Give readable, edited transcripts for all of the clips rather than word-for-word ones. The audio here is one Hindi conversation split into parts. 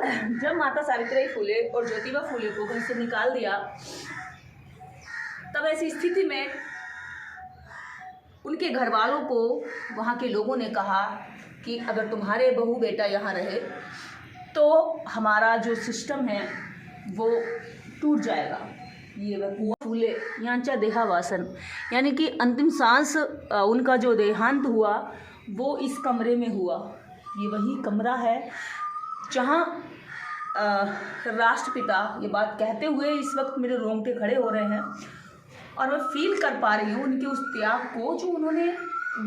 जब माता सावित्रीबाई फुले और ज्योतिबा फुले को घर से निकाल दिया, तब ऐसी स्थिति में उनके घर वालों को वहाँ के लोगों ने कहा कि अगर तुम्हारे बहू बेटा यहाँ रहे तो हमारा जो सिस्टम है वो टूट जाएगा। ये वह फूले यांचा देहावासन, यानी कि अंतिम सांस उनका जो देहांत हुआ वो इस कमरे में हुआ। ये वही कमरा है जहाँ राष्ट्रपिता, ये बात कहते हुए इस वक्त मेरे रोंगटे खड़े हो रहे हैं और मैं फील कर पा रही हूँ उनके उस त्याग को जो उन्होंने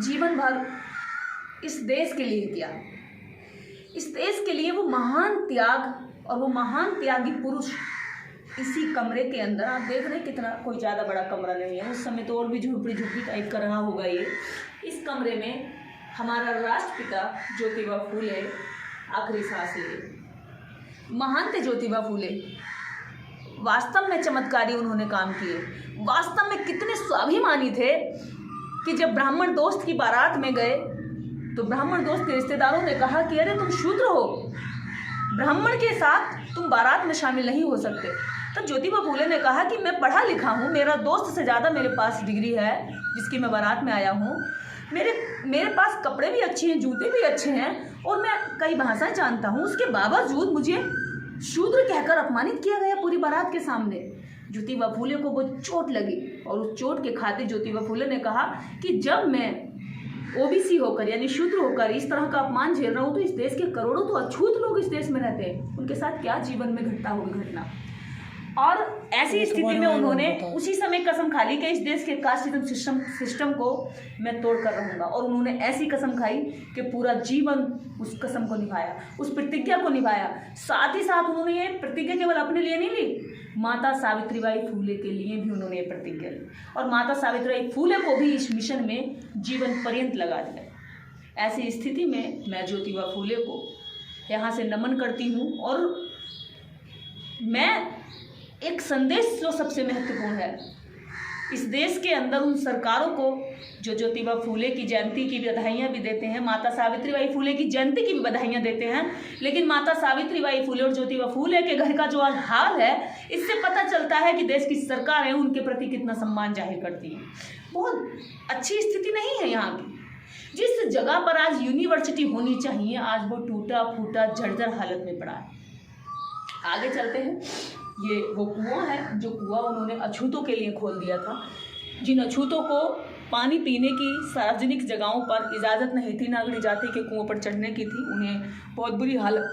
जीवन भर इस देश के लिए किया। इस देश के लिए वो महान त्याग और वो महान त्यागी पुरुष इसी कमरे के अंदर, आप देख रहे हैं कितना कोई ज़्यादा बड़ा कमरा नहीं है, उस समय तो और भी झुपड़ी टाइप का रहा होगा ये। इस कमरे में हमारा राष्ट्रपिता ज्योतिबा फूले आखिरी सांस लिए। महान थे ज्योतिबा फूले, वास्तव में चमत्कारी उन्होंने काम किए, वास्तव में कितने स्वाभिमानी थे कि जब ब्राह्मण दोस्त की बारात में गए तो ब्राह्मण दोस्त के रिश्तेदारों ने कहा कि अरे तुम शूद्र हो, ब्राह्मण के साथ तुम बारात में शामिल नहीं हो सकते। तो ज्योतिबा फूले ने कहा कि मैं पढ़ा लिखा हूँ, मेरा दोस्त से ज़्यादा मेरे पास डिग्री है जिसकी मैं बारात में आया हूँ, मेरे पास कपड़े भी अच्छे हैं, जूते भी अच्छे हैं और मैं कई भाषाएं जानता हूँ, उसके बावजूद मुझे शूद्र कहकर अपमानित किया गया पूरी बारात के सामने। ज्योतिबा फूले को वो चोट लगी और उस चोट के खातिर ज्योतिबा फूले ने कहा कि जब मैं ओबीसी होकर यानी शूद्र होकर इस तरह का अपमान झेल रहा हूँ तो इस देश के करोड़ों तो अछूत लोग इस देश में रहते हैं, उनके साथ क्या जीवन में घटता होगी घटना। और ऐसी स्थिति में उन्होंने उसी समय कसम खा ली कि इस देश के कास्ट सिस्टम को मैं तोड़ कर रहूँगा। और उन्होंने ऐसी कसम खाई कि पूरा जीवन उस कसम को निभाया, उस प्रतिज्ञा को निभाया। साथ ही साथ उन्होंने ये प्रतिज्ञा केवल अपने लिए नहीं ली, माता सावित्रीबाई फूले के लिए भी उन्होंने ये प्रतिज्ञा ली और माता सावित्रीबाई फूले को भी इस मिशन में जीवन पर्यंत लगा दिया। ऐसी स्थिति में मैं ज्योतिबा फूले को यहाँ से नमन करती हूँ और मैं एक संदेश जो सबसे महत्वपूर्ण है इस देश के अंदर उन सरकारों को जो ज्योतिबा फूले की जयंती की बधाइयाँ भी देते हैं, माता सावित्रीबाई फूले की जयंती की भी बधाइयाँ देते हैं, लेकिन माता सावित्रीबाई फूले और ज्योतिबा फूले के घर का जो आज हाल है इससे पता चलता है कि देश की सरकार है उनके प्रति कितना सम्मान जाहिर करती है। बहुत अच्छी स्थिति नहीं है यहाँ की। जिस जगह पर आज यूनिवर्सिटी होनी चाहिए आज वो टूटा फूटा जर्जर हालत में पड़ा है। आगे चलते हैं। ये वो कुआं है जो कुआं उन्होंने अछूतों के लिए खोल दिया था। जिन अछूतों को पानी पीने की सार्वजनिक जगहों पर इजाज़त नहीं थी, नागरी जाति के कुओं पर चढ़ने की थी, उन्हें बहुत बुरी हालत,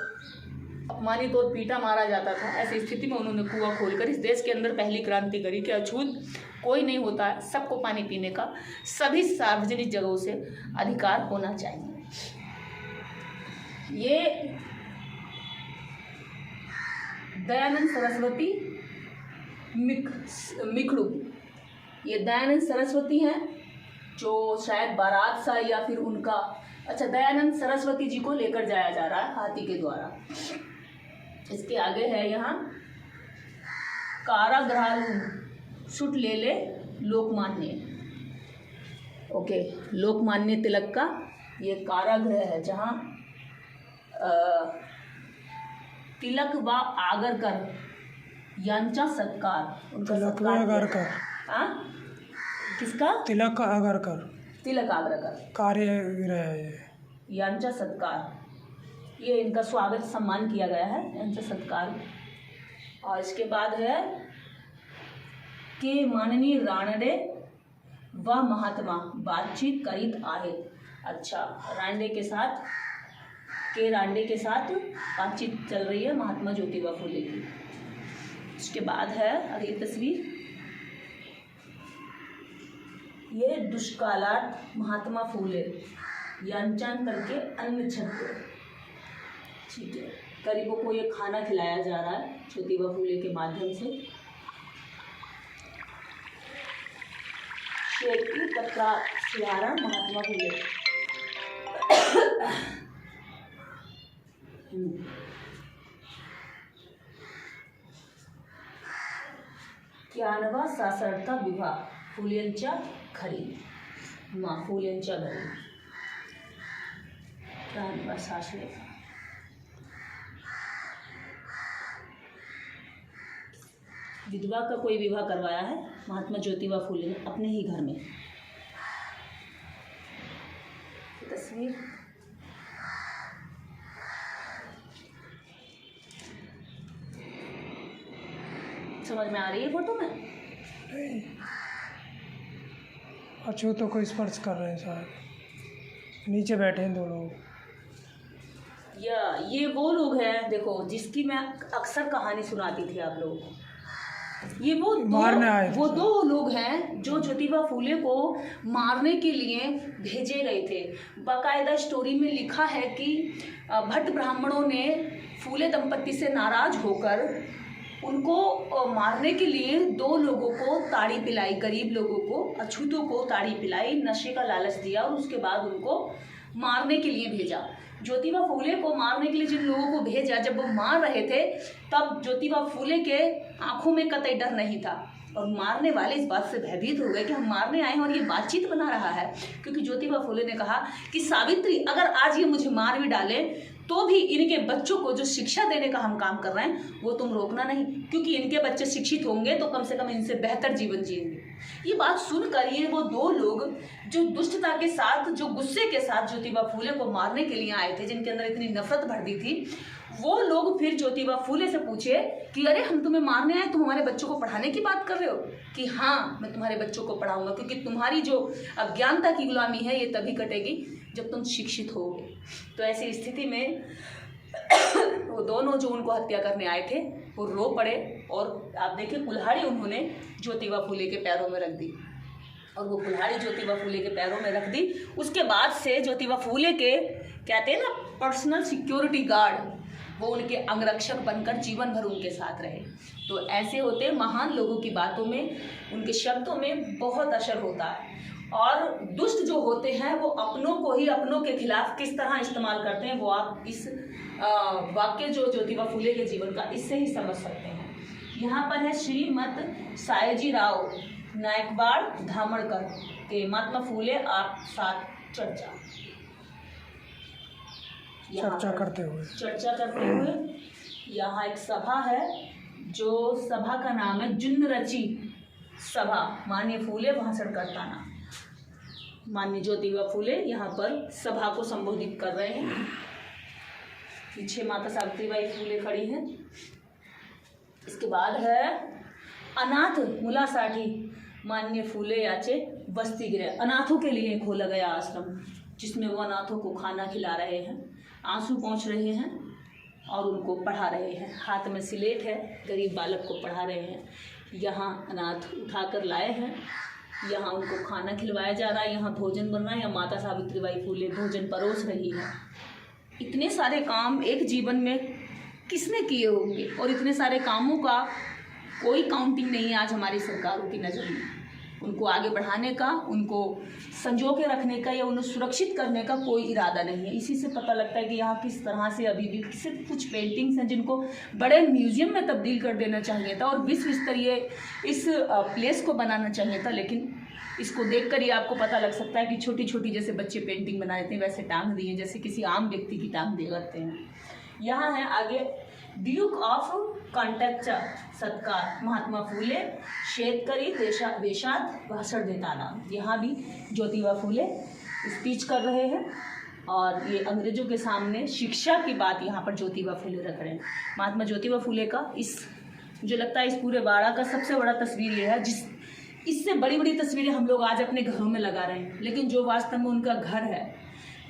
अपमानित और पीटा मारा जाता था। ऐसी स्थिति में उन्होंने कुआं खोलकर इस देश के अंदर पहली क्रांति करी कि अछूत कोई नहीं होता है, सबको पानी पीने का सभी सार्वजनिक जगहों से अधिकार होना चाहिए। ये दयानंद सरस्वती मिखड़ू, ये दयानंद सरस्वती हैं जो शायद बारात सा या फिर उनका, अच्छा, दयानंद सरस्वती जी को लेकर जाया जा रहा है हाथी के द्वारा। इसके आगे है यहाँ कारागृहालु सुट ले ले लोकमान्य, ओके, लोकमान्य तिलक का ये कारागृह है जहाँ तिलक व आगरकर यांचा सत्कार, उनका सत्कार किसका? तिलक आगरकर, तिलक आगरकर कार्यगृह है यांचा सत्कार, ये इनका स्वागत सम्मान किया गया है, यांचा सत्कार। और इसके बाद है कि माननीय रानडे व महात्मा बातचीत करीत आहे। अच्छा, रानडे के साथ रानडे के साथ बातचीत चल रही है महात्मा ज्योतिबा फूले की। इसके बाद है अगली तस्वीर, ये दुष्काळात महात्मा फूले यांच्यातर्फे अन्न छत्र, ठीक है, गरीबों को ये खाना खिलाया जा रहा है ज्योतिबा फूले के माध्यम से। शेती तथा सियारा महात्मा फूले। 91 सासरता विवाह फुलेंच्या घरी, फुलेंच्या घरी 91 सासरे। विधवा का कोई विवाह करवाया है महात्मा ज्योतिबा फूले ने अपने ही घर में। तस्वीर समझ में आ रही है फोटो में? नहीं, अछूतों को स्पर्श कर रहे हैं शायद, नीचे बैठे हैं 2 लोग। या ये वो लोग हैं, देखो, जिसकी मैं अक्सर कहानी सुनाती थी आप लोगों को। ये मारने आए थे वो 2 लोग हैं जो ज्योतिबा फूले को मारने के लिए भेजे गए थे। बाकायदा स्टोरी में लिखा है कि भट्ट ब्राह्मणों ने फूले दंपत्ति से नाराज होकर उनको मारने के लिए 2 लोगों को ताड़ी पिलाई, गरीब लोगों को, अछूतों को ताड़ी पिलाई, नशे का लालच दिया और उसके बाद उनको मारने के लिए भेजा। ज्योतिबा फूले को मारने के लिए जिन लोगों को भेजा, जब वो मार रहे थे तब ज्योतिबा फूले के आंखों में कतई डर नहीं था और मारने वाले इस बात से भयभीत हो गए कि हम मारने आए हैं और ये बातचीत बना रहा है। क्योंकि ज्योतिबा फूले ने कहा कि सावित्री, अगर आज ये मुझे मार भी डाले तो भी इनके बच्चों को जो शिक्षा देने का हम काम कर रहे हैं वो तुम रोकना नहीं, क्योंकि इनके बच्चे शिक्षित होंगे तो कम से कम इनसे बेहतर जीवन जिएंगे। ये बात सुनकर ये वो 2 लोग जो दुष्टता के साथ, जो गुस्से के साथ ज्योतिबा फूले को मारने के लिए आए थे, जिनके अंदर इतनी नफरत भर दी थी, वो लोग फिर ज्योतिबा फूले से पूछे कि अरे हम तुम्हें मारने आए, तुम हमारे बच्चों को पढ़ाने की बात कर रहे हो? कि हाँ, मैं तुम्हारे बच्चों को पढ़ाऊंगा, क्योंकि तुम्हारी जो अज्ञानता की गुलामी है ये तभी कटेगी जब तुम शिक्षित होगे। तो ऐसी स्थिति में वो दोनों जो उनको हत्या करने आए थे वो रो पड़े और आप देखिए कुल्हाड़ी उन्होंने ज्योतिबा फूले के पैरों में रख दी और वो कुल्हाड़ी ज्योतिबा फूले के पैरों में रख दी। उसके बाद से ज्योतिबा फूले के, कहते हैं ना, पर्सनल सिक्योरिटी गार्ड, वो उनके अंगरक्षक बनकर जीवन भर उनके साथ रहे। तो ऐसे होते महान लोगों की बातों में, उनके शब्दों में बहुत असर होता है। और दुष्ट जो होते हैं वो अपनों को ही अपनों के खिलाफ किस तरह इस्तेमाल करते हैं वो आप इस वाक्य जो ज्योतिबा फूले के जीवन का, इससे ही समझ सकते हैं। यहाँ पर है श्रीमत सायाजी राव नायकवाड़ धामड़कर के महात्मा फूले आप साथ चर्चा करते हुए यहाँ एक सभा है, जो सभा का नाम है जुन्न रची सभा। माननीय फूले भाषण करता ना, माननीय ज्योतिबा फूले यहाँ पर सभा को संबोधित कर रहे हैं। पीछे माता सावित्रीबाई फूले खड़ी हैं। इसके बाद है अनाथ मुलासाठी माननीय फूले याचे बस्ती गृह। अनाथों के लिए खोला गया आश्रम, जिसमें वो अनाथों को खाना खिला रहे हैं, आंसू पोंछ रहे हैं और उनको पढ़ा रहे हैं। हाथ में स्लेट है, गरीब बालक को पढ़ा रहे हैं। यहाँ अनाथ उठाकर लाए हैं, यहाँ उनको खाना खिलवाया जा रहा है, यहाँ भोजन बन रहा है, या माता सावित्रीबाई फूले भोजन परोस रही है। इतने सारे काम एक जीवन में किसने किए होंगे और इतने सारे कामों का कोई काउंटिंग नहीं है आज हमारी सरकारों की नज़र में। उनको आगे बढ़ाने का, उनको संजो के रखने का या उन्हें सुरक्षित करने का कोई इरादा नहीं है। इसी से पता लगता है कि यहाँ किस तरह से अभी भी सिर्फ कुछ पेंटिंग्स हैं जिनको बड़े म्यूजियम में तब्दील कर देना चाहिए था और विश्व स्तरीय इस प्लेस को बनाना चाहिए था। लेकिन इसको देखकर ही आपको पता लग सकता है कि छोटी छोटी जैसे बच्चे पेंटिंग बना देते हैं वैसे टांग दी है, जैसे किसी आम व्यक्ति की टांग दे करते हैं। यहाँ है आगे ड्यूक ऑफ कॉन्टॅक्टचा सत्कार महात्मा फूले शेतकरी देशात भाषण देताना। यहाँ भी ज्योतिबा फूले स्पीच कर रहे हैं और ये अंग्रेजों के सामने शिक्षा की बात यहाँ पर ज्योतिबा फूले रख रहे हैं। महात्मा ज्योतिबा फूले का इस, मुझे लगता है इस पूरे बाड़ा का सबसे बड़ा तस्वीर ये है, इससे बड़ी बड़ी तस्वीरें हम लोग आज अपने घरों में लगा रहे हैं, लेकिन जो वास्तव में उनका घर है,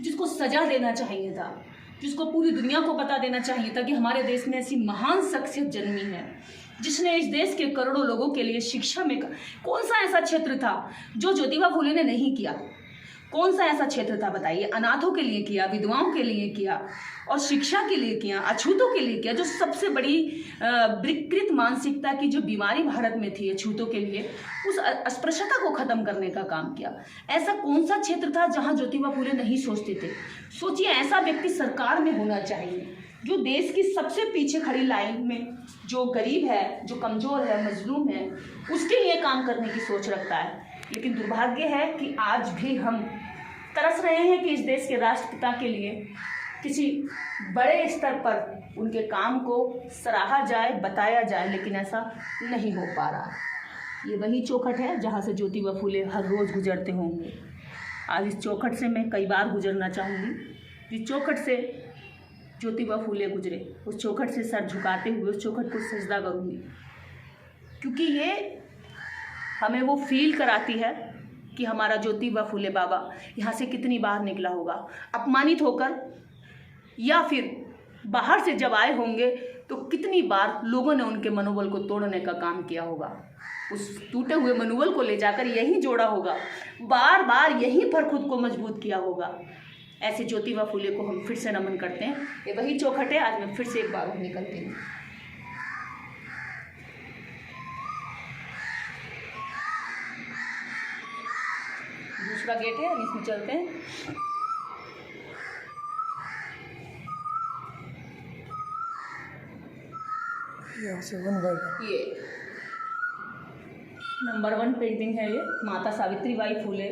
जिसको सजा देना चाहिए था, जिसको पूरी दुनिया को बता देना चाहिए था कि हमारे देश में ऐसी महान शख्सियत जन्मी है जिसने इस देश के करोड़ों लोगों के लिए शिक्षा में, कौन सा ऐसा क्षेत्र था जो ज्योतिबा फूले ने नहीं किया? कौन सा ऐसा क्षेत्र था बताइए? अनाथों के लिए किया, विधवाओं के लिए किया और शिक्षा के लिए किया, अछूतों के लिए किया। जो सबसे बड़ी विकृत मानसिकता की जो बीमारी भारत में थी अछूतों के लिए, उस अस्पृश्यता को ख़त्म करने का काम किया। ऐसा कौन सा क्षेत्र था जहां ज्योतिबा फूले नहीं सोचते थे? सोचिए, ऐसा व्यक्ति सरकार में होना चाहिए जो देश की सबसे पीछे खड़ी लाइन में, जो गरीब है, जो कमज़ोर है, मजलूम है, उसके लिए काम करने की सोच रखता है। लेकिन दुर्भाग्य है कि आज भी हम तरस रहे हैं कि इस देश के राष्ट्रपिता के लिए किसी बड़े स्तर पर उनके काम को सराहा जाए, बताया जाए, लेकिन ऐसा नहीं हो पा रहा। ये वही चौखट है जहाँ से ज्योतिबा फूले हर रोज़ गुजरते होंगे। आज इस चौखट से मैं कई बार गुजरना चाहूँगी। जिस चौखट से ज्योतिबा फूले गुजरे, उस चौखट से सर झुकाते हुए उस चौखट को सजदा करूँगी, क्योंकि ये हमें वो फील कराती है कि हमारा ज्योतिबा फूले बाबा यहाँ से कितनी बार निकला होगा, अपमानित होकर, या फिर बाहर से जब आए होंगे तो कितनी बार लोगों ने उनके मनोबल को तोड़ने का काम किया होगा। उस टूटे हुए मनोबल को ले जाकर यहीं जोड़ा होगा, बार बार यहीं पर खुद को मजबूत किया होगा। ऐसे ज्योतिबा फूले को हम फिर से नमन करते हैं। ये वही चौखट है। आज मैं फिर से एक बार निकलती हूँ। दूसरा गेट है, अब इसमें चलते हैं। यहाँ से 1 बाय 1। ये नंबर 1 पेंटिंग है। ये माता सावित्री बाई फूले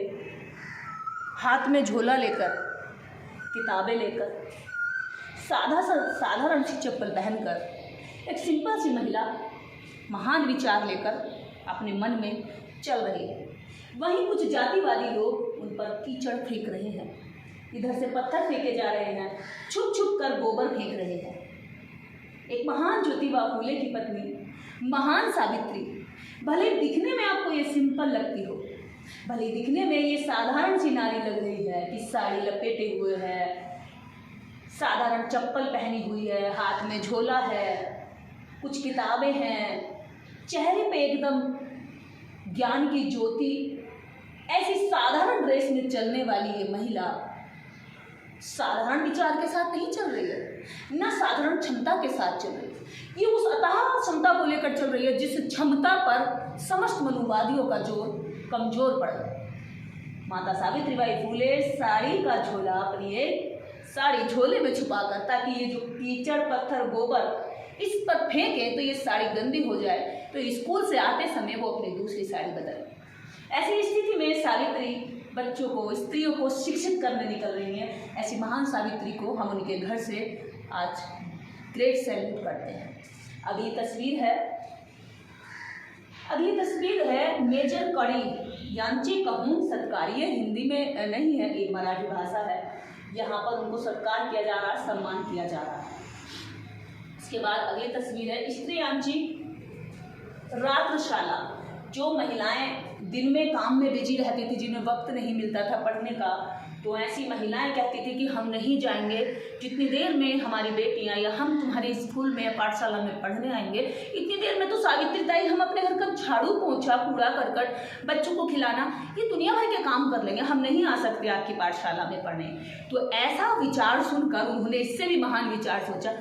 हाथ में झोला लेकर, किताबें लेकर, साधारण सी चप्पल पहनकर, एक सिंपल सी महिला महान विचार लेकर अपने मन में चल रही है। वहीं कुछ जातिवादी लोग उन पर कीचड़ फेंक रहे हैं, इधर से पत्थर फेंके जा रहे हैं, छुप छुप कर गोबर फेंक रहे हैं। एक महान ज्योतिबा फूले की पत्नी महान सावित्री, भले दिखने में आपको ये सिंपल लगती हो, भले दिखने में ये साधारण सी नारी लग रही है कि साड़ी लपेटे हुए है, साधारण चप्पल पहनी हुई है, हाथ में झोला है, कुछ किताबें हैं, चेहरे पे एकदम ज्ञान की ज्योति, ऐसी साधारण ड्रेस में चलने वाली ये महिला साधारण विचार के साथ नहीं चल रही है, न साधारण क्षमता के साथ चल रही है। ये उस अथाह क्षमता को लेकर चल रही है जिस क्षमता पर समस्त मनुवादियों का जोर कमजोर पड़ रहा है। माता सावित्री बाई फूले साड़ी का झोला अपनी एक साड़ी झोले में छुपा कर, ताकि ये जो कीचड़ पत्थर गोबर इस पर फेंके तो ये साड़ी गंदी हो जाए, तो स्कूल से आते समय वो अपनी दूसरी साड़ी बदले। ऐसी स्थिति में सावित्री बच्चों को, स्त्रियों को शिक्षित करने निकल रही हैं। ऐसी महान सावित्री को हम उनके घर से आज ग्रेट सैल्यूट करते हैं। अगली तस्वीर है मेजर कड़ी यांचे कहूँ सत्कार्य। हिंदी में नहीं है, एक मराठी भाषा है। यहाँ पर उनको सत्कार किया जा रहा है, सम्मान किया जा रहा है। इसके बाद अगली तस्वीर है स्त्री यांची रात्रशाला। जो महिलाएं दिन में काम में बिजी रहती थी, जिन्हें वक्त नहीं मिलता था पढ़ने का, तो ऐसी महिलाएं कहती थी कि हम नहीं जाएंगे जितनी देर में हमारी बेटियां या हम तुम्हारे स्कूल में या पाठशाला में पढ़ने आएंगे, इतनी देर में तो सावित्री ताई हम अपने घर का झाड़ू पोछा, कूड़ा करकट, बच्चों को खिलाना, ये दुनिया भर के काम कर लेंगे, हम नहीं आ सकते आपकी पाठशाला में पढ़ने। तो ऐसा विचार सुनकर उन्होंने इससे भी महान विचार सोचा,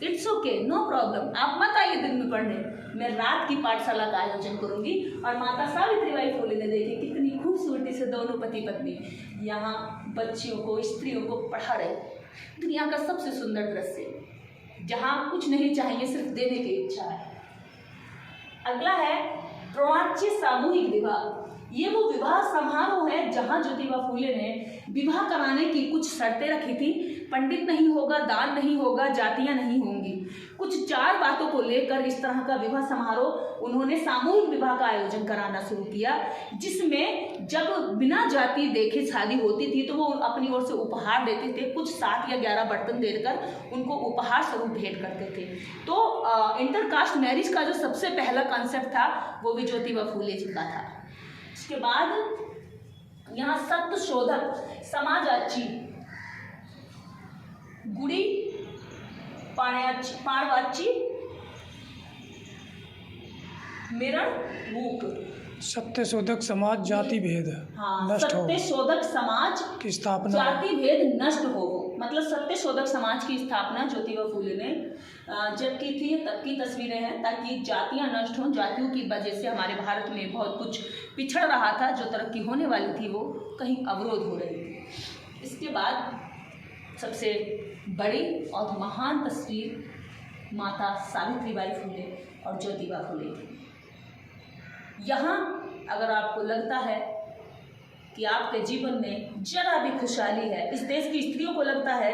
इट्स ओके, नो प्रॉब्लम, आप मत आइए दिन में पढ़ने, मैं रात की पाठशाला का आयोजन करूंगी। और माता सावित्री बाई फूले ने देखी कितनी खूबसूरती से दोनों पति पत्नी यहाँ बच्चियों को, स्त्रियों को पढ़ा रहे। दुनिया का सबसे सुंदर दृश्य, जहाँ कुछ नहीं चाहिए, सिर्फ देने की इच्छा है। अगला है द्रोणाच्य सामूहिक विवाह। ये वो विवाह समारोह है जहाँ ज्योतिबा फूले ने विवाह कराने की कुछ शर्तें रखी थी। पंडित नहीं होगा, दान नहीं होगा, जातियां नहीं होंगी, कुछ 4 बातों को लेकर इस तरह का विवाह समारोह उन्होंने सामूहिक विवाह का आयोजन कराना शुरू किया, जिसमें जब बिना जाति देखे शादी होती थी तो वो अपनी ओर से उपहार देते थे, कुछ 7 या 11 बर्तन देकर उनको उपहार स्वरूप भेंट करते थे। तो इंटरकास्ट मैरिज का जो सबसे पहला कॉन्सेप्ट था वो भी ज्योतिबा फूले जी का था। इसके बाद यहाँ सत्यशोधक समाजाची गुड़ी पाणवाची मिरणूक। सत्यशोधक समाज जाति भेद नष्ट हो, सत्यशोधक समाज की स्थापना, जाति भेद नष्ट हो, मतलब सत्यशोधक समाज की स्थापना ज्योतिबा फूले ने जब की थी, तब की तस्वीरें हैं, ताकि जातियां नष्ट हों। जातियों की वजह से हमारे भारत में बहुत कुछ पिछड़ रहा था, जो तरक्की होने वाली थी वो कहीं अवरोध हो रही थी। इसके बाद सबसे बड़ी और महान तस्वीर माता सावित्री बाई फूले और ज्योतिबा फूले की। यहाँ अगर आपको लगता है कि आपके जीवन में जरा भी खुशहाली है, इस देश की स्त्रियों को लगता है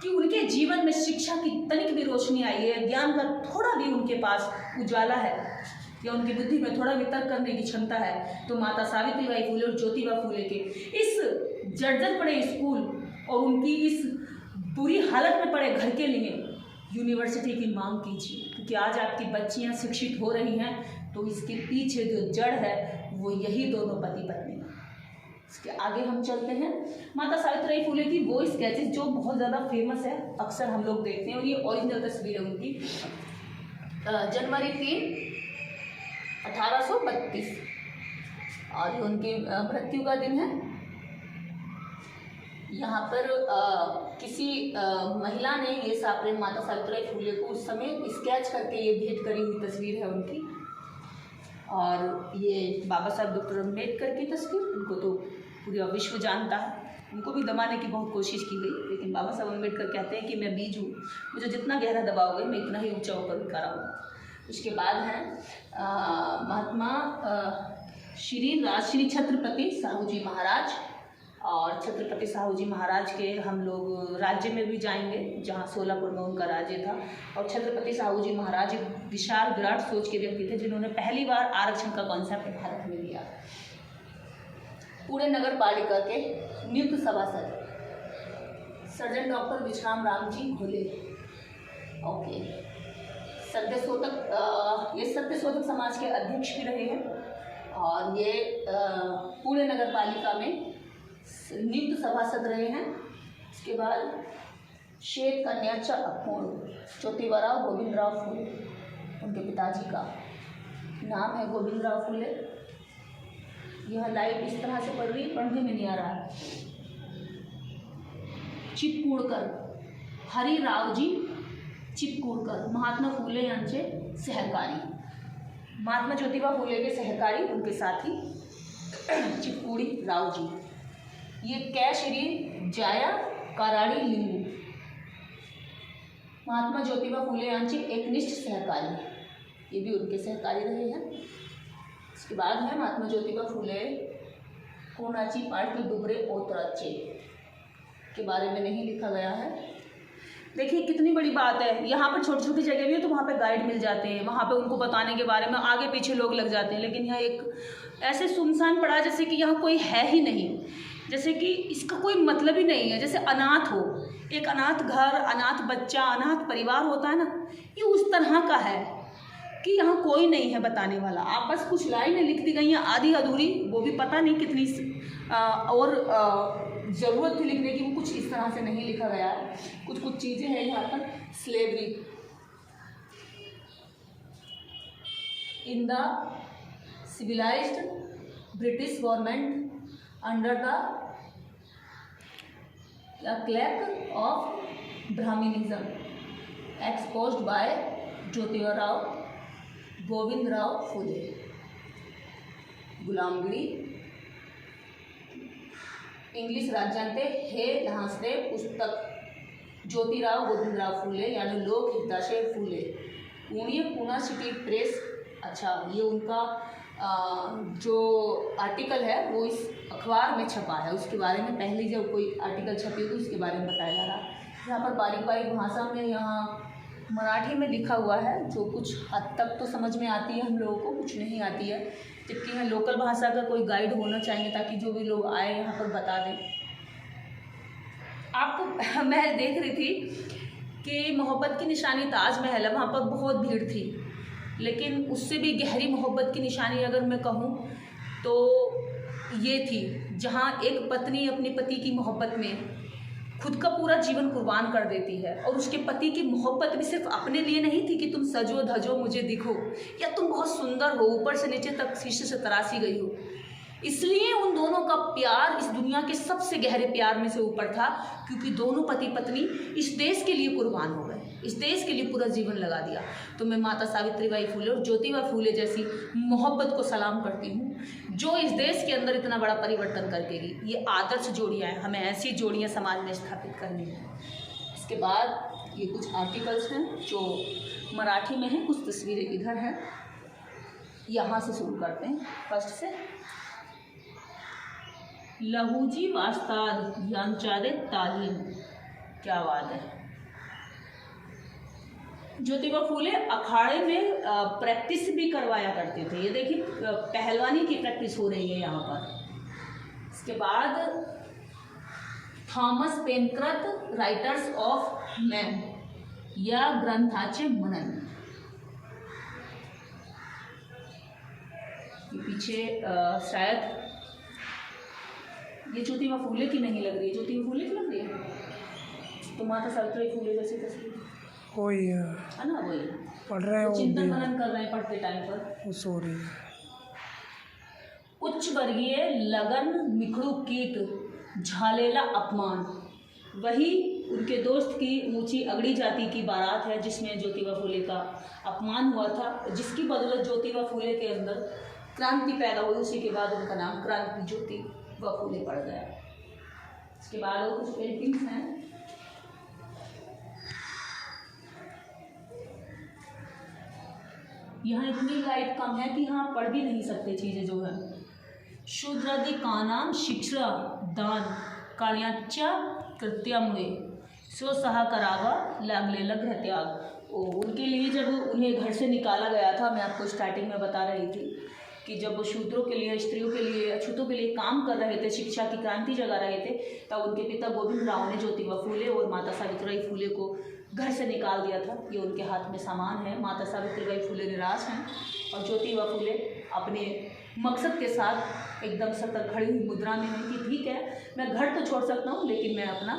कि उनके जीवन में शिक्षा की तनिक भी रोशनी आई है, ज्ञान का थोड़ा भी उनके पास उजाला है या उनकी बुद्धि में थोड़ा भी तर्क करने की क्षमता है, तो माता सावित्रीबाई फुले और ज्योतिबा फुले के इस जर्जर पड़े स्कूल और उनकी इस बुरी हालत में पड़े घर के लिए यूनिवर्सिटी की मांग कीजिए, क्योंकि आज आपकी बच्चियां शिक्षित हो रही हैं तो इसके पीछे जो जड़ है वो यही दोनों पति पत्नी। इसके आगे हम चलते हैं। माता सावित्रीबाई फुले की वो स्केचेस जो बहुत ज़्यादा फेमस है, अक्सर हम लोग देखते हैं, और ये ओरिजिनल तस्वीर है उनकी। जनवरी 3, 1832 और ये उनकी मृत्यु का दिन है। यहाँ पर किसी महिला ने ये साप्रेम माता सावित्रीबाई फुले को उस समय स्केच करके ये भेंट करी हुई तस्वीर है उनकी। और ये बाबा साहब डॉक्टर अम्बेडकर की तस्वीर, उनको तो पूरा विश्व जानता है, उनको भी दबाने की बहुत कोशिश की गई, लेकिन बाबा साहब अम्बेडकर कहते हैं कि मैं बीज हूँ, मुझे जितना गहरा दबाओगे मैं इतना ही ऊंचा होकर उतारा हूँ। उसके बाद हैं महात्मा श्री छत्रपति साहू जी महाराज, और छत्रपति साहू जी महाराज के हम लोग राज्य में भी जाएंगे जहाँ सोलापुर में उनका राज्य था। और छत्रपति साहू जी महाराज एक विशाल विराट सोच के व्यक्ति थे जिन्होंने पहली बार आरक्षण का कॉन्सेप्ट भारत में लिया। पुणे नगर पालिका के नियुक्त सभासद सर्जन डॉक्टर विश्राम राम जी घोले। ओके, सत्यशोधक, ये सत्यशोधक समाज के अध्यक्ष भी रहे हैं और ये पुणे नगर पालिका में नियुक्त सभासद रहे हैं। इसके बाद श्वेत कन्याचा अपूर्ण ज्योतिबा गोविंदराव फुले, उनके पिताजी का नाम है गोविंदराव फुले। यह लाइट इस तरह से पड़ रही, पढ़ने में नहीं आ रहा है। चिपकूड़कर हरिराव जी चिपकूड़कर महात्मा फुले यांचे सहकारी, महात्मा ज्योतिबा फुले के सहकारी, उनके साथी चिपकूड़ी राव जी। ये कैशरी जाया काराड़ी लिंगू, महात्मा ज्योतिबा फुले यांचे एकनिष्ठ सहकारी, ये भी उनके सहकारी रहे हैं। इसके बाद है महात्मा ज्योतिबा फुले कोणाची पार्टी डुबरे ओतराचे, के बारे में नहीं लिखा गया है। देखिए कितनी बड़ी बात है, यहाँ पर छोटी छोटी जगह भी है तो वहाँ पे गाइड मिल जाते हैं, वहाँ पे उनको बताने के बारे में आगे पीछे लोग लग जाते हैं, लेकिन यहाँ एक ऐसे सुनसान पड़ा जैसे कि यहाँ कोई है ही नहीं, जैसे कि इसका कोई मतलब ही नहीं है, जैसे अनाथ हो, एक अनाथ घर, अनाथ बच्चा, अनाथ परिवार होता है ना, ये उस तरह का है कि यहाँ कोई नहीं है बताने वाला। आप बस कुछ लाइनें लिख दी गई हैं आधी अधूरी, वो भी पता नहीं कितनी और ज़रूरत थी लिखने की, वो कुछ इस तरह से नहीं लिखा गया है। कुछ कुछ चीज़ें हैं यहाँ पर। Slavery in the civilised British government under the cloak of Brahmanism exposed by Jyotiba Govindrao Phule. Gulamgiri English राज्यांते हे लहासरे पुस्तक ज्योतिराव गोविंदराव फुले यानी लोक हिताशय फुले पुणे पूना सिटी प्रेस। अच्छा, ये उनका जो आर्टिकल है वो इस अखबार में छपा है, उसके बारे में पहले जब कोई आर्टिकल छपी तो उसके बारे में बताया जा रहा है। यहाँ पर बारीक बारीक भाषा में यहाँ मराठी में लिखा हुआ है, जो कुछ हद तक तो समझ में आती है हम लोगों को, कुछ नहीं आती है, जबकि यहाँ लोकल भाषा का कोई गाइड होना चाहिए ताकि जो भी लोग आए यहाँ पर बता दें। आपको मैं देख रही थी कि मोहब्बत की निशानी ताजमहल है, वहाँ पर बहुत भीड़ थी, लेकिन उससे भी गहरी मोहब्बत की निशानी अगर मैं कहूँ तो ये थी जहाँ एक पत्नी अपने पति की मोहब्बत में खुद का पूरा जीवन कुर्बान कर देती है, और उसके पति की मोहब्बत भी सिर्फ अपने लिए नहीं थी कि तुम सजो धजो मुझे दिखो या तुम बहुत सुंदर हो, ऊपर से नीचे तक शीशे से तराशी गई हो। इसलिए उन दोनों का प्यार इस दुनिया के सबसे गहरे प्यार में से ऊपर था, क्योंकि दोनों पति पत्नी इस देश के लिए कुर्बान हो गए, इस देश के लिए पूरा जीवन लगा दिया। तो मैं माता सावित्रीबाई फुले और ज्योतिबा फुले जैसी मोहब्बत को सलाम करती हूँ, जो इस देश के अंदर इतना बड़ा परिवर्तन करके गई। ये आदर्श जोड़ियाँ हैं, हमें ऐसी जोड़ियाँ समाज में स्थापित करनी है। इसके बाद ये कुछ आर्टिकल्स हैं जो मराठी में हैं, कुछ तस्वीरें इधर हैं, यहाँ से शुरू करते हैं फर्स्ट से। लहूजी वास्ताद यांचारे तालीम क्या बात है। ज्योतिबा फूले अखाड़े में प्रैक्टिस भी करवाया करते थे। ये देखिए पहलवानी की प्रैक्टिस हो रही है यहाँ पर। इसके बाद थॉमस पेनक्रथ राइटर्स ऑफ मैन या ग्रंथाचे मनन। ये पीछे शायद ये ज्योतिबा फूले की नहीं लग रही है, ज्योतिबा फूले की लग रही है तो माता सावित्री फूले जैसी तस्वीर वही है ना, वही पढ़ रहे हैं वो चिंतन भी, मनन कर रहे हैं पढ़ते टाइम पर। वो सो रही है। उच्च वर्गीय लगन मिखड़ू कीट झालेला अपमान, वही उनके दोस्त की ऊंची अगड़ी जाति की बारात है जिसमें ज्योतिबा फूले का अपमान हुआ था, जिसकी बदौलत ज्योतिबा फूले के अंदर क्रांति पैदा हुई। उसी के बाद उनका नाम क्रांति ज्योतिबा फूले पड़ गया। इसके बाद और कुछ पेंटिंग्स हैं। यहाँ इतनी लाइट कम है कि यहाँ पढ़ भी नहीं सकते चीज़ें जो है। शूद्रादि कानाम शिक्षा दान काण्याच्या कृत्यामुळे स्वसहा करावा लागलेला त्याग। उनके लिए जब उन्हें घर से निकाला गया था, मैं आपको स्टार्टिंग में बता रही थी कि जब वो शूद्रों के लिए, स्त्रियों के लिए, अछूतों के लिए काम कर रहे थे, शिक्षा की क्रांति जगा रहे थे, तब उनके पिता गोविंद राव ने ज्योतिबा फूले और माता सावित्रीबाई फूले को घर से निकाल दिया था। ये उनके हाथ में सामान है। माता सावित्रीबाई फूले निराश हैं और ज्योतिबा फूले अपने मकसद के साथ एकदम सतर्क खड़ी हुई मुद्रा में है कि ठीक है, मैं घर तो छोड़ सकता हूँ लेकिन मैं अपना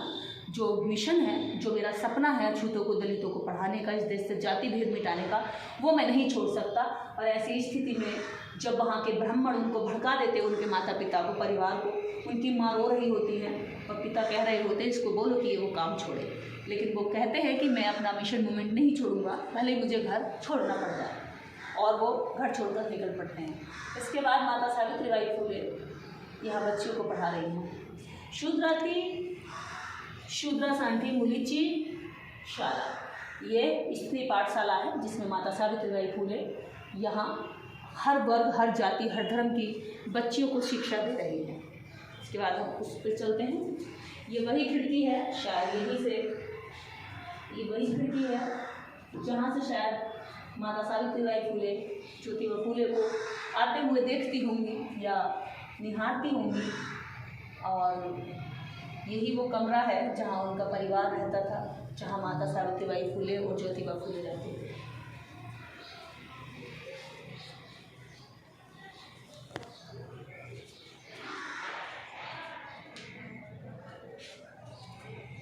जो मिशन है, जो मेरा सपना है अछूतों को, दलितों को पढ़ाने का, इस देश से जाति भेद मिटाने का, वो मैं नहीं छोड़ सकता। और ऐसी स्थिति में जब वहाँ के ब्राह्मण उनको भड़का देते, उनके माता पिता को, परिवार को, उनकी माँ रो रही होती है और पिता कह रहे होते हैं इसको बोलो कि ये वो काम छोड़े, लेकिन वो कहते हैं कि मैं अपना मिशन मूवमेंट नहीं छोड़ूंगा, भले मुझे घर छोड़ना पड़ जाए, और वो घर छोड़कर निकल पड़ते हैं। इसके बाद माता सावित्रीबाई फूले यहाँ बच्चियों को पढ़ा रही हैं। शूद्रा सांठी मुलीची शाला, ये स्त्री पाठशाला है जिसमें माता सावित्रीबाई फूले यहाँ हर वर्ग, हर जाति, हर धर्म की बच्चियों को शिक्षा दे रही है। इसके बाद हम उस पर चलते हैं। ये वही खिड़की है, शायद यहीं से, ये वही खिड़की है जहाँ से शायद माता सावित्रीबाई फूले ज्योतिबा फूले को आते हुए देखती होंगी या निहारती होंगी। और यही वो कमरा है जहाँ उनका परिवार रहता था, जहाँ माता सावित्रीबाई फूले और ज्योतिबा फूले रहते थे।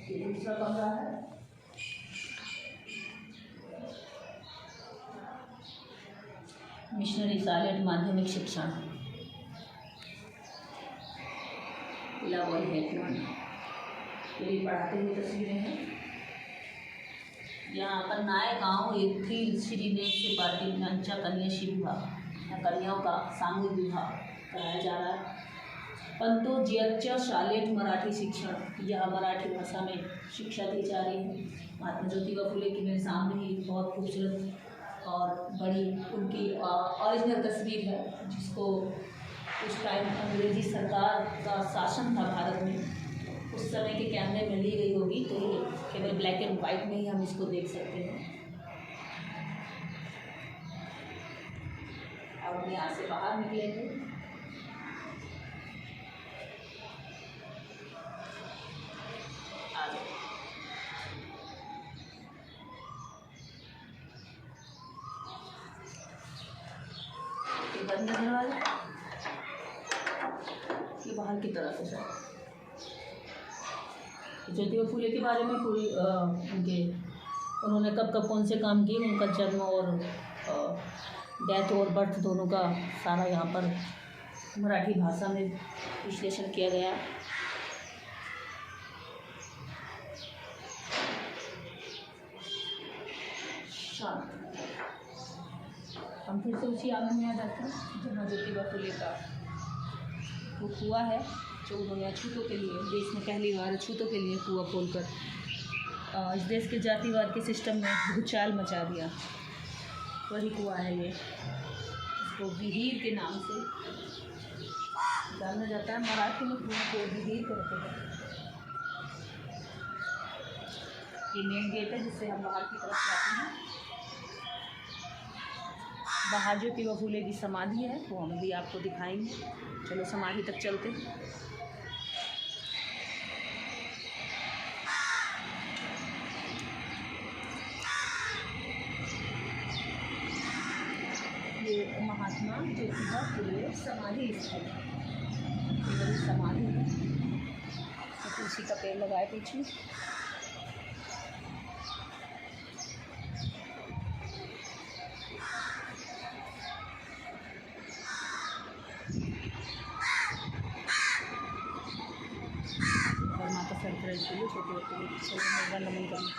ये दूसरा कमरा है। मिशनरी सालेट माध्यमिक शिक्षण, ये भी पढ़ाते हुए तस्वीरें हैं। यहाँ पर नाय गाँव येथील श्रीनेक से पार्टी ज्ञानच्या कन्याशी विवाह, कन्याओं का सामूहिक विवाह कराया जा रहा है। पंतो जियच्चा शालेट मराठी शिक्षण, यह मराठी भाषा में शिक्षा दी जा रही है। महात्मा ज्योतिबा फूले की मेरे सामने ही बहुत खूबसूरत और बड़ी उनकी ओरिजिनल तस्वीर है, जिसको उस टाइम अंग्रेजी सरकार का शासन था भारत में, उस समय के कैमरे में ली गई होगी, तो ये केवल ब्लैक एंड वाइट में ही हम इसको देख सकते हैं। अब हम यहाँ से बाहर निकलेंगे। बंद दरवाजा, ये बाहर की तरफ है सर। ज्योतिबा फूले के बारे में पूरी उन्होंने कब कब कौन से काम किए, उनका जन्म और डेथ और बर्थ दोनों का सारा यहाँ पर मराठी भाषा में विश्लेषण किया गया। हम फिर से उसी आंगन में आ जाते हैं जहाँ ज्योतिबा फूले का वो कुआं है, जो उन्होंने अछूतों के लिए, देश में पहली बार अछूतों के लिए कुआं खोलकर इस देश के जातिवाद के सिस्टम में भूचाल मचा दिया। वही कुआं है ये, इसको विहीर के नाम से जाना जाता है। मराठी में कुआं को विहीर कहते हैं। ये मेन गेट है जिससे हम बाहर की तरफ जाते हैं। बाहर ज्योतिबा फूले की समाधि है, वो हम भी आपको दिखाएंगे। चलो समाधि तक चलते हैं। ये महात्मा ज्योतिबा फूले समाधि स्थल है, ये बड़ी समाधि है। तो तुलसी का पेड़ लगाए पीछे। और माता सरप्राइज के लिए छोटे बच्चे नमन करने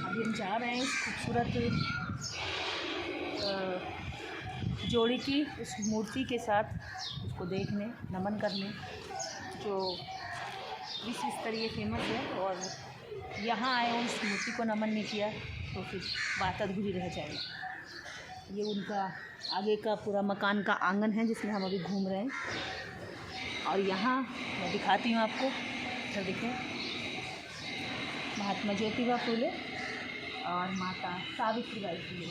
अभी हम जा रहे हैं इस खूबसूरत जोड़ी की उस मूर्ति के साथ उसको देखने, नमन करने, जो विश्व स्तरीय फेमस है। और यहाँ आए और उस मूर्ति को नमन नहीं किया तो फिर बात अधूरी रह जाएगी। ये उनका आगे का पूरा मकान का आंगन है जिसमें हम अभी घूम रहे हैं। और यहाँ मैं दिखाती हूँ आपको, इधर देखें, महात्मा ज्योतिबा फूले और माता सावित्रीबाई फूले।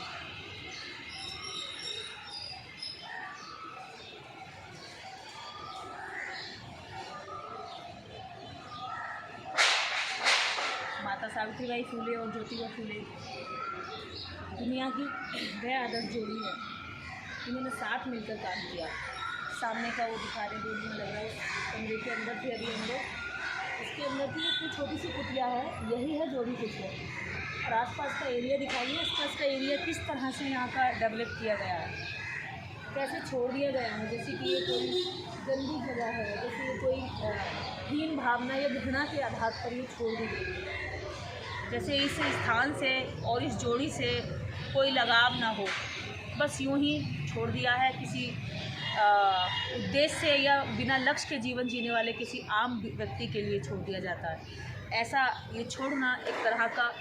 माता सावित्रीबाई फूले और ज्योतिबा फूले दुनिया की वह आदर्श जोड़ी है, इन्होंने साथ मिलकर काम किया। सामने का वो दिखा रहे जोड़ी में लग रहा है, कमरे के अंदर थे अभी हम लोग, उसके अंदर की एक छोटी सी कुटिया है, यही है जोड़ी कुटिया। और आसपास का एरिया दिखाइए, आसपास का एरिया किस तरह से यहाँ का डेवलप किया गया है, कैसे छोड़ दिया गया है, जैसे कि ये कोई गंदी जगह है, जैसे ये कोई हीन भावना या घृणा के आधार पर ये छोड़ दी गई है, जैसे इस स्थान से और इस जोड़ी से कोई लगाव ना हो, बस यूं ही छोड़ दिया है। किसी उद्देश्य से या बिना लक्ष्य के जीवन जीने वाले किसी आम व्यक्ति के लिए छोड़ दिया जाता है। ऐसा ये छोड़ना एक तरह का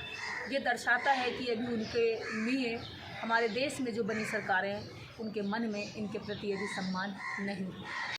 ये दर्शाता है कि अभी उनके लिए हमारे देश में जो बनी सरकारें हैं उनके मन में इनके प्रति अभी सम्मान नहीं है।